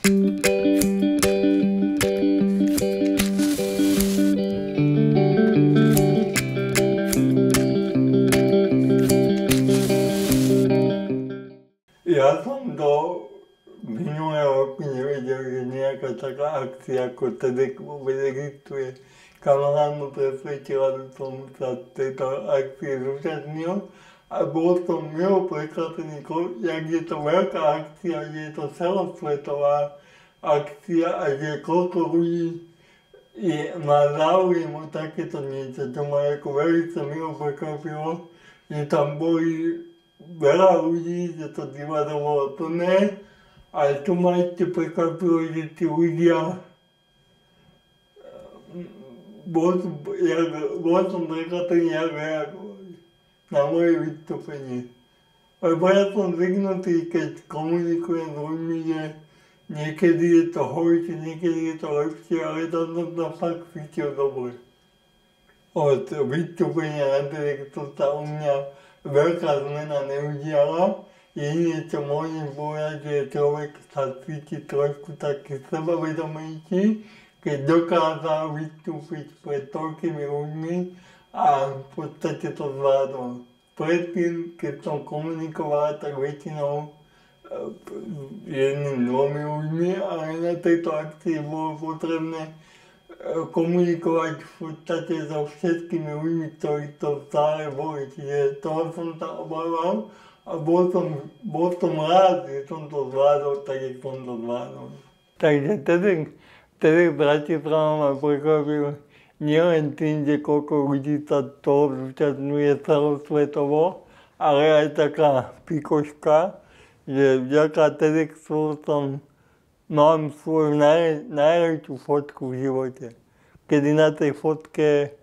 Ja som do minulého roku nevedel, že nejaká taká akcia ako TEDx vôbec existuje. Kamarát mu presvedčila, že som sa tejto akcie zúčastnil a bol som milo prekvapený, jak je to veľká akcia, že je to celosvetová akcia a že koľko ľudí má záujem o takéto niečo. To ma ako veľmi milo prekvapilo, že tam boli veľa ľudí, že to divadlo bolo plné, ale to ma ešte prekvapilo, že tí ľudia, bol som prekvapený, jak reagovali na moje vystúpenie. Lebo ja som zvyknutý, keď komunikujem s ľuďmi, že niekedy je to horšie, niekedy je to lepšie, ale to som to fakt cítil dobre. Od vystúpenia na TEDxu sa u mňa veľká zmena neudiala. Jediné, čo môžem povedať, že človek sa cíti trošku taký sebavedomejší, keď dokázal vystúpiť pred toľkými ľuďmi a v podstate to zvládol. Predtým, keď som komunikoval, tak väčšinou jedným, dvomi ľuďmi, ale na tejto akcii bolo potrebné komunikovať v podstate so všetkými ľuďmi, ktorí to stále boli. Čiže toho som sa obával a bol som rád, že som to zvládol tak, jak som to zvládol. Takže TEDx Bratislava ma prekvapil nielen tým, že koľko ľudí sa toho zúčastňuje celosvetovo, ale aj taká pikoška, že vďaka TEDxu mám svoju najlepšiu fotku v živote. Kedy na tej fotke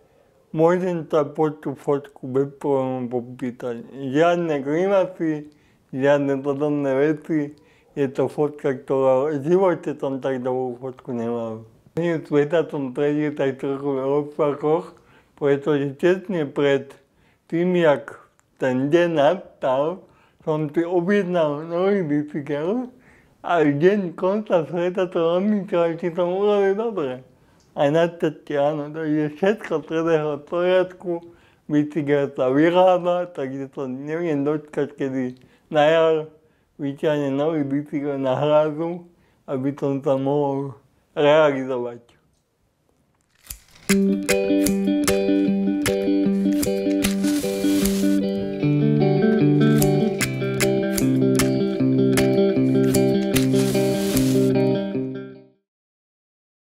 môžem sa pod tú fotku bez problémov popýtať. Žiadne grimasy, žiadne podobné veci. Je to fotka, ktorá v živote som tak dobrú fotku nemal. Sveta som prežil tak trochu v rozpakoch, pretože tesne pred tým, jak ten deň nastal, som si objednal nový bicykel a deň konca sveta to rozmýšľal, či som urobil dobre. Aj našťastie áno, takže všetko prebehlo v poriadku, bicykel sa vyrába, takže to neviem dočkať, kedy na jar vyťahne nový bicykel na hrázu, aby som sa mohol realizovať.